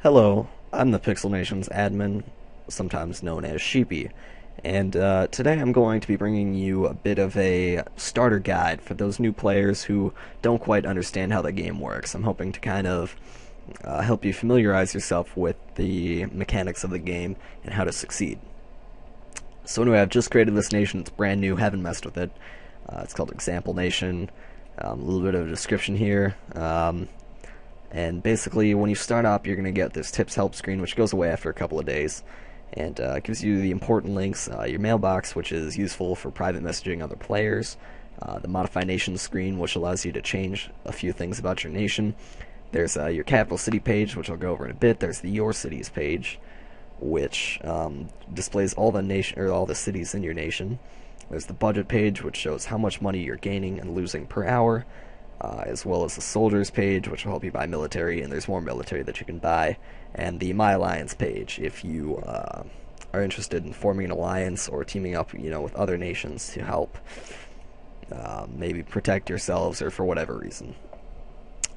Hello, I'm the Pixel Nation's admin, sometimes known as Sheepy, and today I'm going to be bringing you a bit of a starter guide for those new players who don't quite understand how the game works. I'm hoping to kind of help you familiarize yourself with the mechanics of the game and how to succeed. So anyway, I've just created this nation. It's brand new, haven't messed with it. It's called Example Nation. A little bit of a description here. And basically, when you start up, you're going to get this tips help screen, which goes away after a couple of days. And gives you the important links, your mailbox, which is useful for private messaging other players, the Modify Nation screen, which allows you to change a few things about your nation. There's your capital city page, which I'll go over in a bit. There's the Your Cities page, which displays all the nation or all the cities in your nation. There's the budget page, which shows how much money you're gaining and losing per hour, as well as the soldiers page, which will help you buy military, and there's more military that you can buy, and the My Alliance page if you are interested in forming an alliance or teaming up, with other nations to help maybe protect yourselves or for whatever reason.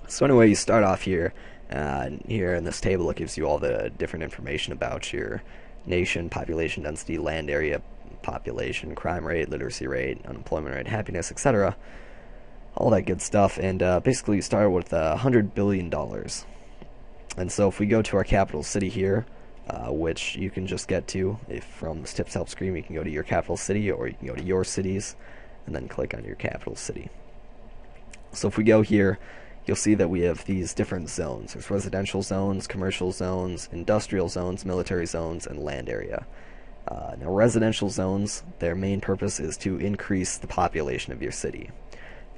So anyway, you start off here. Here in this table, it gives you all the different information about your nation, population density, land area, population, crime rate, literacy rate, unemployment rate, happiness, etc. All that good stuff. And basically, you start with $100 billion. And so if we go to our capital city here, which you can just get to if from this tips help screen, you can go to your capital city, or you can go to your cities and then click on your capital city. So if we go here, you'll see that we have these different zones. There's residential zones, commercial zones, industrial zones, military zones, and land area. Now, residential zones, their main purpose is to increase the population of your city.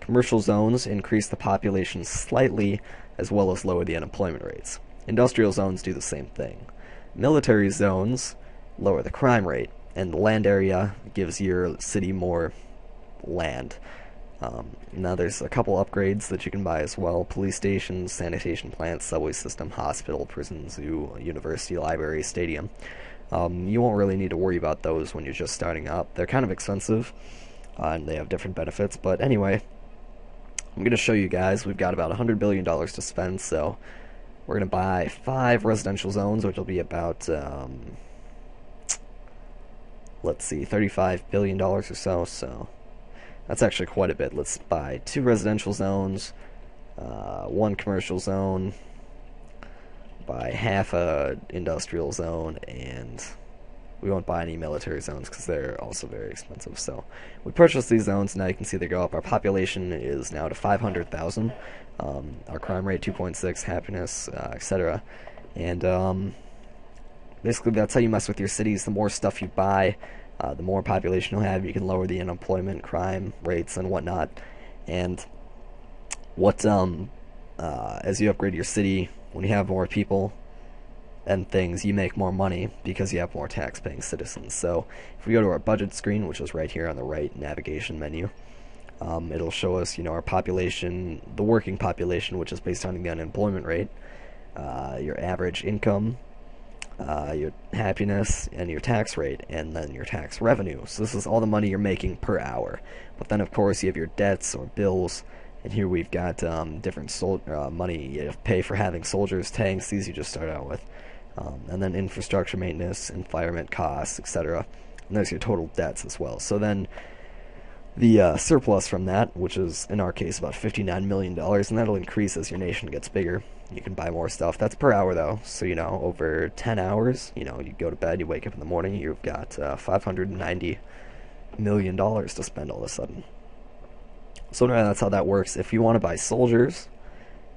Commercial zones increase the population slightly, as well as lower the unemployment rates. Industrial zones do the same thing. Military zones lower the crime rate, and the land area gives your city more land. Now there's a couple upgrades that you can buy as well: police stations, sanitation plants, subway system, hospital, prison, zoo, university, library, stadium. You won't really need to worry about those when you're just starting up. They're kind of expensive, and they have different benefits, but anyway, I'm going to show you guys. We've got about $100 billion to spend, so we're going to buy 5 residential zones, which will be about, let's see, $35 billion or so that's actually quite a bit. Let's buy 2 residential zones, 1 commercial zone, buy half a industrial zone, and we won't buy any military zones because they're also very expensive. So we purchased these zones. Now you can see they go up. Our population is now to 500,000. Our crime rate 2.6, happiness, etc. And basically that's how you mess with your cities. The more stuff you buy, the more population you'll have. You can lower the unemployment, crime rates, and whatnot. And as you upgrade your city, when you have more people and things, you make more money because you have more tax-paying citizens. So if we go to our budget screen, which is right here on the right navigation menu, it'll show us, our population, the working population, which is based on the unemployment rate, your average income, your happiness, and your tax rate, and then your tax revenue. So this is all the money you're making per hour. But then, of course, you have your debts or bills, and here we've got different money you have to pay for having soldiers, tanks, these you just start out with, and then infrastructure maintenance, environment costs, etc. And there's your total debts as well. So then the surplus from that, which is in our case about $59 million, and that'll increase as your nation gets bigger. You can buy more stuff. That's per hour though, so over 10 hours, you go to bed, you wake up in the morning, you've got $590 million to spend all of a sudden. So anyway, that's how that works. If you want to buy soldiers,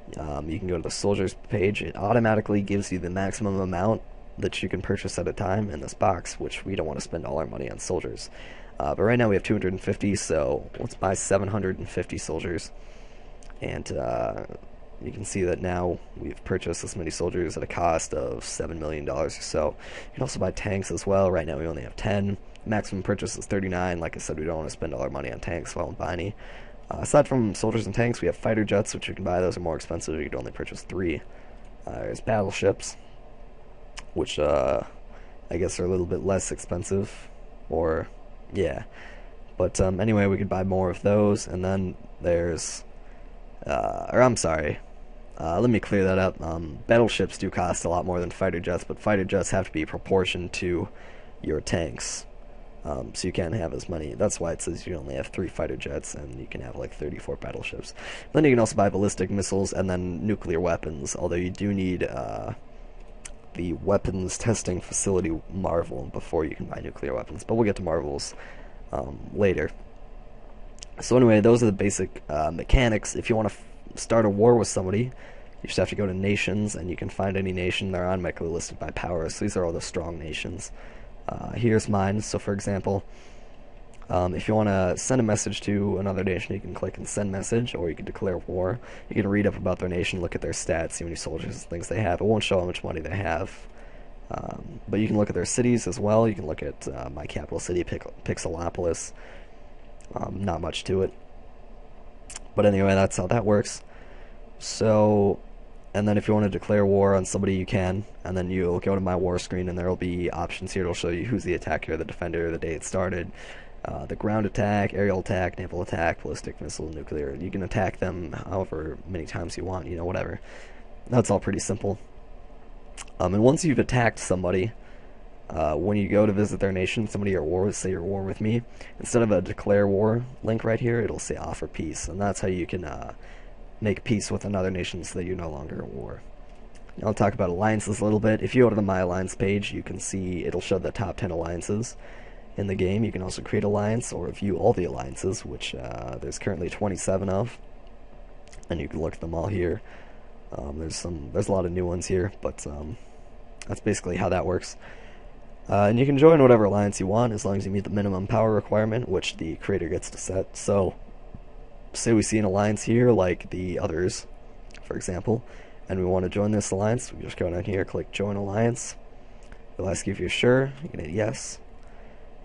you can go to the soldiers page. It automatically gives you the maximum amount that you can purchase at a time in this box, which we don't want to spend all our money on soldiers. But right now we have 250, so let's buy 750 soldiers. And you can see that now we've purchased this many soldiers at a cost of $7 million or so. You can also buy tanks as well. Right now we only have 10. Maximum purchase is 39. Like I said, we don't want to spend all our money on tanks, so I won't buy any. Aside from soldiers and tanks, we have fighter jets, which you can buy. Those are more expensive. You can only purchase 3. There's battleships, which I guess are a little bit less expensive, or yeah. But anyway, we could buy more of those. And then there's, or I'm sorry, Let me clear that up. Battleships do cost a lot more than fighter jets, but fighter jets have to be proportioned to your tanks. So you can't have as many. That's why it says you only have 3 fighter jets, and you can have like 34 battleships. Then you can also buy ballistic missiles and then nuclear weapons, although you do need the weapons testing facility Marvel before you can buy nuclear weapons. But we'll get to Marvels later. So anyway, those are the basic mechanics. If you want to start a war with somebody, you just have to go to nations, and you can find any nation. They're automatically listed by power, so these are all the strong nations. Here's mine. So for example, if you want to send a message to another nation, you can click and send message, or you can declare war. You can read up about their nation, look at their stats, see how many soldiers and things they have. It won't show how much money they have. But you can look at their cities as well. You can look at my capital city, Pixelopolis. Not much to it. But anyway, that's how that works. So, and then if you want to declare war on somebody, you can, and then you'll go to my war screen, and there will be options here. It'll show you who's the attacker, the defender, the day it started, the ground attack, aerial attack, naval attack, ballistic missile, nuclear. You can attack them however many times you want, whatever. That's all pretty simple. And once you've attacked somebody, when you go to visit their nation, somebody you're at war with, say you're at war with me, instead of a declare war link right here, it'll say offer peace, and that's how you can make peace with another nation so that you're no longer at war. Now I'll talk about alliances a little bit. If you go to the My Alliance page, you can see it'll show the top 10 alliances in the game. You can also create alliance or view all the alliances, which there's currently 27 of, and you can look at them all here. There's a lot of new ones here, but that's basically how that works. And you can join whatever alliance you want as long as you meet the minimum power requirement, which the creator gets to set. So say we see an alliance here like the others, for example, and we want to join this alliance. We just go down here, click join alliance. It'll ask you if you're sure. You can hit yes,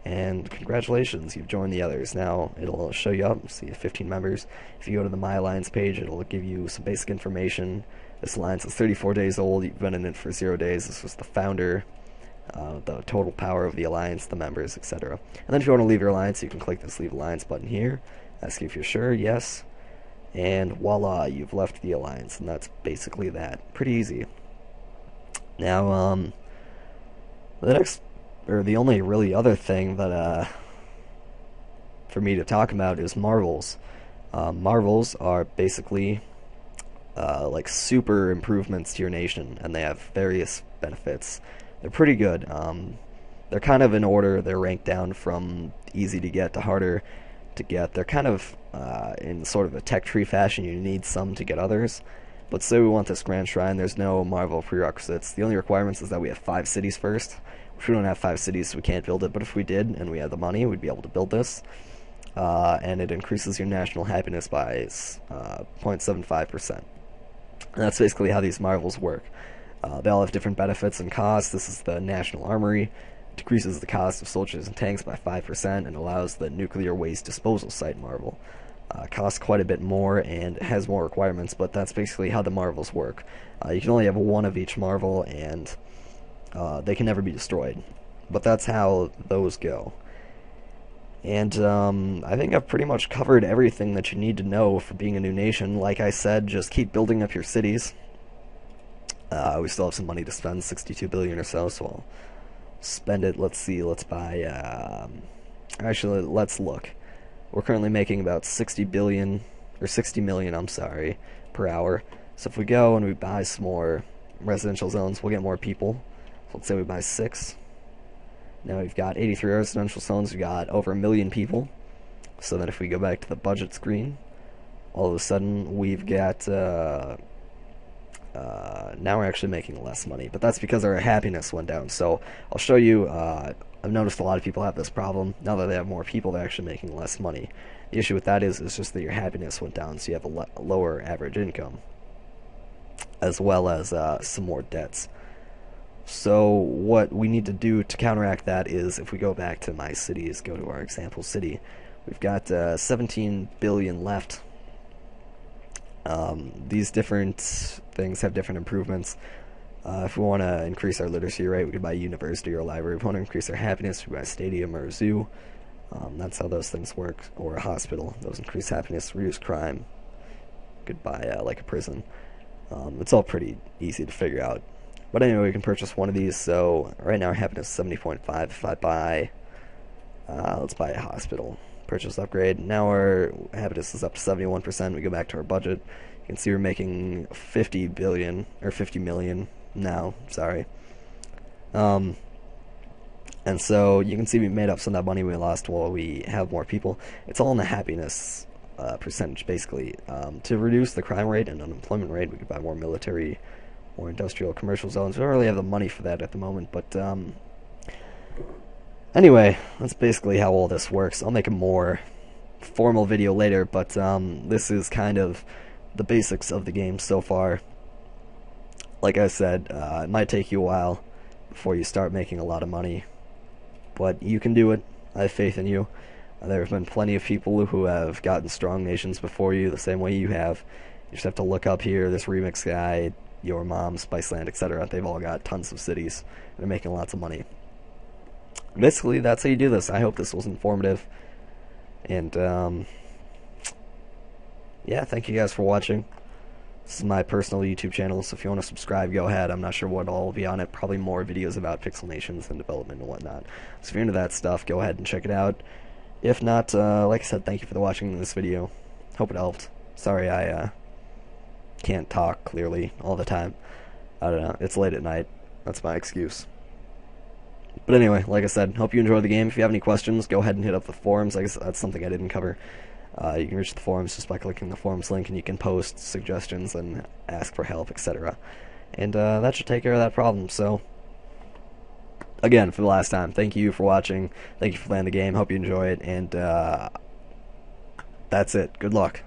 and congratulations, you've joined the others. Now it'll show you up, see 15 members. If you go to the My Alliance page, it'll give you some basic information. This alliance is 34 days old. You've been in it for 0 days. This was the founder, the total power of the alliance, the members, etc. And then if you want to leave your alliance, you can click this leave alliance button here. Ask you if you're sure, yes, and voila, you've left the alliance, and that's basically that. Pretty easy. Now, the only really other thing that for me to talk about is Marvels. Marvels are basically like super improvements to your nation, and they have various benefits. They're pretty good. They're kind of in order. They're ranked down from easy to get to harder to get. They're kind of in sort of a tech tree fashion. You need some to get others. But say we want this Grand Shrine, there's no Marvel prerequisites. The only requirements is that we have 5 cities first. If we don't have 5 cities, so we can't build it. But if we did, and we had the money, we'd be able to build this. And it increases your national happiness by 0.75%. And that's basically how these Marvels work. They all have different benefits and costs. This is the National Armory. Decreases the cost of soldiers and tanks by 5% and allows the nuclear waste disposal site Marvel. Costs quite a bit more and has more requirements, but that's basically how the Marvels work. You can only have 1 of each Marvel, and they can never be destroyed. But that's how those go. And I think I've pretty much covered everything that you need to know for being a new nation. Like I said, just keep building up your cities. We still have some money to spend, 62 billion or so I'll spend it. Let's see, let's buy, actually, let's look. We're currently making about 60 billion, or 60 million, I'm sorry, per hour. So if we go and we buy some more residential zones, we'll get more people. So let's say we buy 6. Now we've got 83 residential zones, we've got over 1 million people. So then if we go back to the budget screen, all of a sudden we've got, now we're actually making less money, but that's because our happiness went down. So I'll show you, I've noticed a lot of people have this problem. Now that they have more people, they're actually making less money. The issue with that is just that your happiness went down, so you have a lower average income, as well as some more debts. So what we need to do to counteract that is, if we go back to my cities, go to our example city, we've got 17 billion left. These different things have different improvements. If we want to increase our literacy rate, we could buy a university or a library. If we want to increase our happiness, we could buy a stadium or a zoo. That's how those things work. Or a hospital. Those increase happiness, reduce crime. We could buy like a prison. It's all pretty easy to figure out. But anyway, we can purchase one of these. So right now our happiness is 70.5. If I buy, let's buy a hospital. Purchase upgrade. Now our happiness is up to 71%. We go back to our budget. You can see we're making 50 billion, or 50 million now, sorry. And so you can see we made up some of that money we lost while we have more people. It's all in the happiness percentage, basically. To reduce the crime rate and unemployment rate, we could buy more military, more industrial, commercial zones. We don't really have the money for that at the moment, but anyway, that's basically how all this works. I'll make a more formal video later, but this is kind of the basics of the game so far. Like I said, it might take you a while before you start making a lot of money, but you can do it. I have faith in you. There have been plenty of people who have gotten strong nations before you, the same way you have. You just have to look up here, this Remix guy, Your Mom, Spiceland, etc. They've all got tons of cities. They're making lots of money. Basically, that's how you do this. I hope this was informative. And, yeah, thank you guys for watching. This is my personal YouTube channel, so if you want to subscribe, go ahead. I'm not sure what all will be on it. Probably more videos about Pixel Nations and development and whatnot. So if you're into that stuff, go ahead and check it out. If not, like I said, thank you for watching this video. Hope it helped. Sorry I can't talk clearly all the time. I don't know. It's late at night. That's my excuse. But anyway, like I said, hope you enjoyed the game. If you have any questions, go ahead and hit up the forums. I guess that's something I didn't cover. You can reach the forums just by clicking the forums link, and you can post suggestions and ask for help, etc. And that should take care of that problem. So, again, for the last time, thank you for watching. Thank you for playing the game. Hope you enjoy it. And that's it. Good luck.